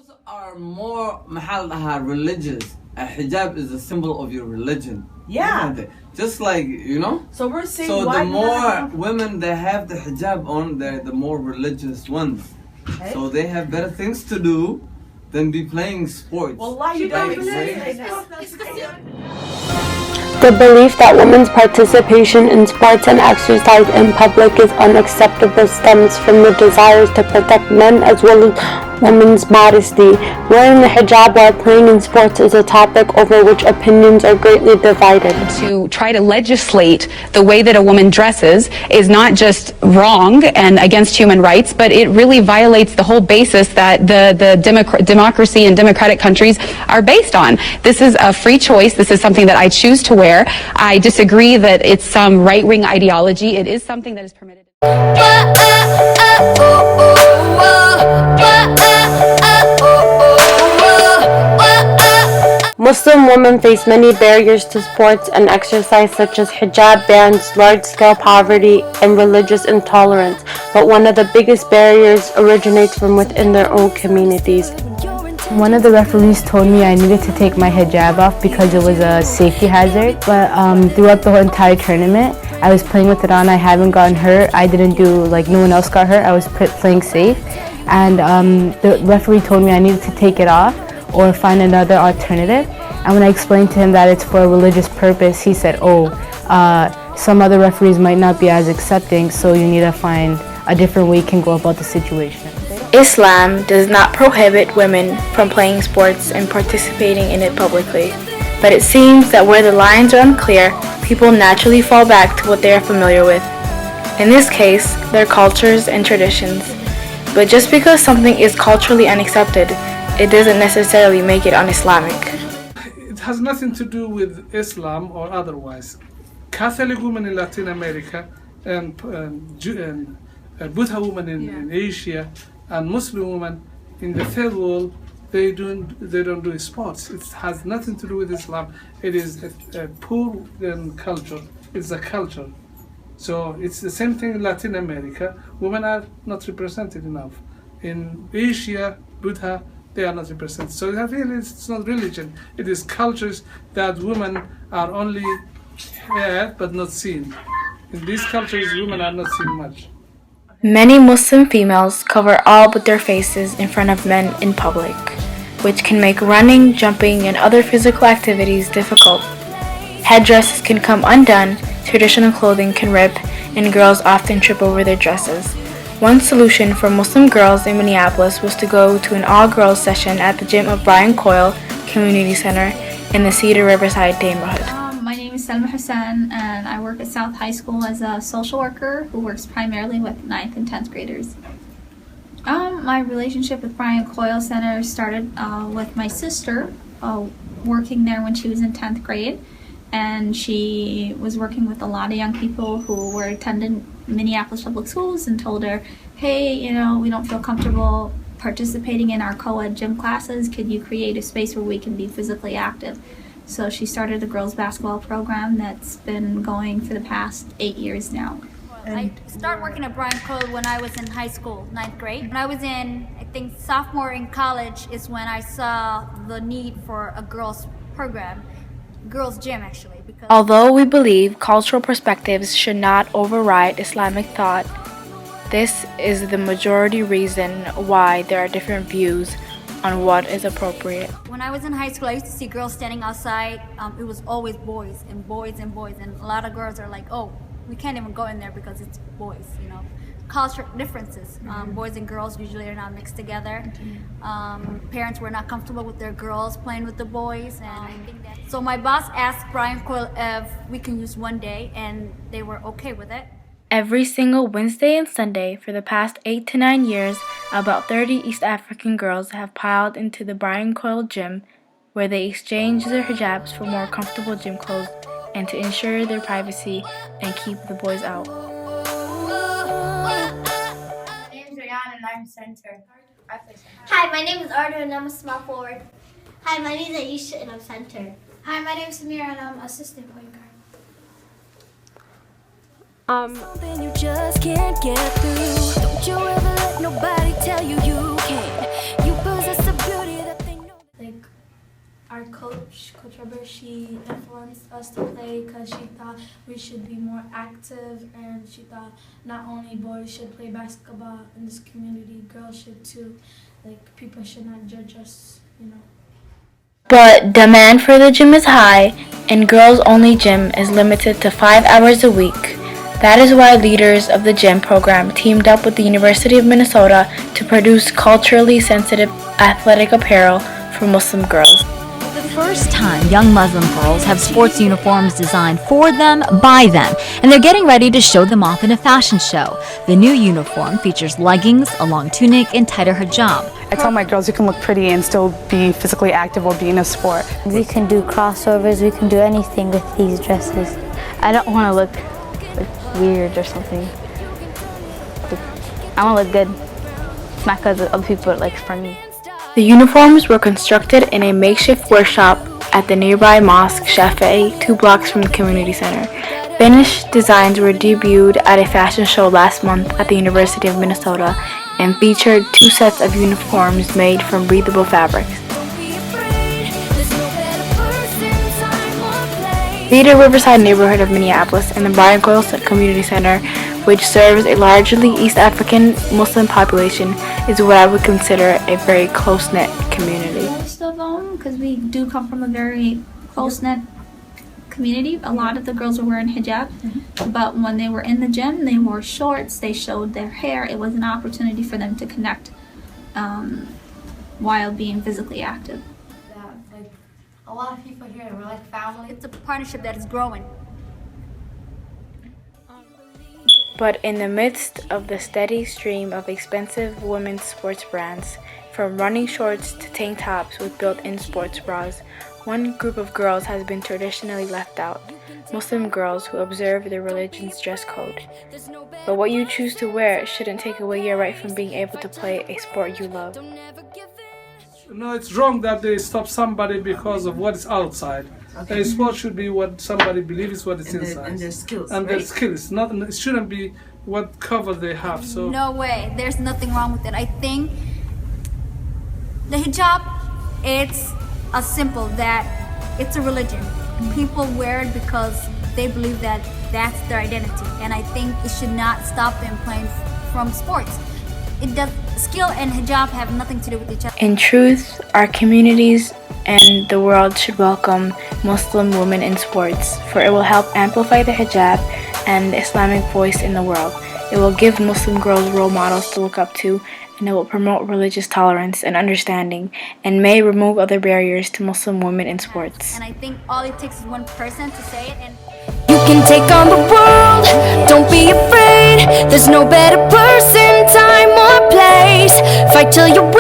Those are more religious. A hijab is a symbol of your religion. Yeah. Just like, So we're saying so why the more women they have the hijab on, they're the more religious ones. Okay. So they have better things to do than be playing sports. Well, why you don't The belief that women's participation in sports and exercise in public is unacceptable stems from the desires to protect men as well as women's modesty. Wearing the hijab while playing in sports is a topic over which opinions are greatly divided. To try to legislate the way that a woman dresses is not just wrong and against human rights, but it really violates the whole basis that the democracy and democratic countries are based on. This is a free choice. This is something that I choose to wear. I disagree that it's some right-wing ideology. It is something that is permitted. Muslim women face many barriers to sports and exercise, such as hijab bans, large-scale poverty, and religious intolerance, but one of the biggest barriers originates from within their own communities. One of the referees told me I needed to take my hijab off because it was a safety hazard, but throughout the whole entire tournament, I was playing with it on. I haven't gotten hurt. I didn't do, no one else got hurt. I was playing safe, and the referee told me I needed to take it off or find another alternative. And when I explained to him that it's for a religious purpose, he said, some other referees might not be as accepting, so you need to find a different way you can go about the situation. Islam does not prohibit women from playing sports and participating in it publicly, but it seems that where the lines are unclear, people naturally fall back to what they are familiar with. In this case, their cultures and traditions. But just because something is culturally unaccepted, it doesn't necessarily make it un-Islamic. It has nothing to do with Islam or otherwise. Catholic women in Latin America and Buddha women in Asia and Muslim women in the third world, they don't do sports. It has nothing to do with Islam. It is a poor culture. It's a culture. So it's the same thing in Latin America. Women are not represented enough. In Asia, Buddha, they are not represented. So it's not religion. It is cultures that women are only heard but not seen. In these cultures, women are not seen much. Many Muslim females cover all but their faces in front of men in public, which can make running, jumping, and other physical activities difficult. Headdresses can come undone, traditional clothing can rip, and girls often trip over their dresses. One solution for Muslim girls in Minneapolis was to go to an all-girls session at the gym of Brian Coyle Community Center in the Cedar Riverside neighborhood. My name is Selma Hassan, and I work at South High School as a social worker who works primarily with 9th and 10th graders. My relationship with Brian Coyle Center started with my sister working there when she was in 10th grade, and she was working with a lot of young people who were attending Minneapolis public schools and told her, hey, we don't feel comfortable participating in our co-ed gym classes. Could you create a space where we can be physically active? So she started a girls basketball program that's been going for the past 8 years now. I started working at Brian Coyle when I was in high school, 9th grade. When I was in, I think, sophomore in college is when I saw the need for a girls program, girls gym actually. Because although we believe cultural perspectives should not override Islamic thought, this is the majority reason why there are different views on what is appropriate. When I was in high school, I used to see girls standing outside. It was always boys and boys and boys, and a lot of girls are like, oh, we can't even go in there because it's boys, Culture differences. Boys and girls usually are not mixed together. Parents were not comfortable with their girls playing with the boys, and so my boss asked Brian Coyle if we can use one day, and they were okay with it. Every single Wednesday and Sunday for the past 8 to 9 years, about 30 East African girls have piled into the Brian Coyle gym, where they exchange their hijabs for more comfortable gym clothes and to ensure their privacy and keep the boys out. My name is Ryan and I'm center. Hi, my name is Ardo and I'm a small forward. Hi, my name is Aisha and I'm center. Hi, my name is Samira and I'm assistant point guard. Something you just can't get through. Don't you ever let nobody tell you you can't. You possess a beauty. Coach Robert, she influenced us to play because she thought we should be more active, and she thought not only boys should play basketball in this community, girls should too. Like, people should not judge us, you know. But demand for the gym is high, and girls-only gym is limited to 5 hours a week. That is why leaders of the gym program teamed up with the University of Minnesota to produce culturally sensitive athletic apparel for Muslim girls. For the first time, young Muslim girls have sports uniforms designed for them, by them, and they're getting ready to show them off in a fashion show. The new uniform features leggings, a long tunic, and tighter hijab. I tell my girls you can look pretty and still be physically active or be in a sport. We can do crossovers, we can do anything with these dresses. I don't want to look like weird or something. I want to look good. It's not because other people are like for me. The uniforms were constructed in a makeshift workshop at the nearby mosque Shafi'i, 2 blocks from the community center. Finished designs were debuted at a fashion show last month at the University of Minnesota and featured 2 sets of uniforms made from breathable fabrics. The Riverside neighborhood of Minneapolis and the Brian Coyle Community Center, which serves a largely East African Muslim population, is what I would consider a very close-knit community. Most of them, because we do come from a very close-knit community, a lot of the girls were wearing hijab, but when they were in the gym, they wore shorts, they showed their hair. It was an opportunity for them to connect while being physically active. Like, a lot of people here, we're like family. It's a partnership that is growing. But in the midst of the steady stream of expensive women's sports brands, from running shorts to tank tops with built-in sports bras, one group of girls has been traditionally left out: Muslim girls who observe their religion's dress code. But what you choose to wear shouldn't take away your right from being able to play a sport you love. No, it's wrong that they stop somebody because of what is outside. Okay. A sport should be what somebody believes what is inside. And their skills, and right? their skills. It shouldn't be what cover they have. So No way. There's nothing wrong with it. I think the hijab, it's a symbol that it's a religion. People wear it because they believe that that's their identity. And I think it should not stop them playing from sports. Skill and hijab have nothing to do with each other. In truth, our communities and the world should welcome Muslim women in sports, for it will help amplify the hijab and the Islamic voice in the world. It will give Muslim girls role models to look up to, and it will promote religious tolerance and understanding, and may remove other barriers to Muslim women in sports. And I think all it takes is one person to say it, and You can take on the world, don't be afraid. There's no better person, time or place. Fight till you're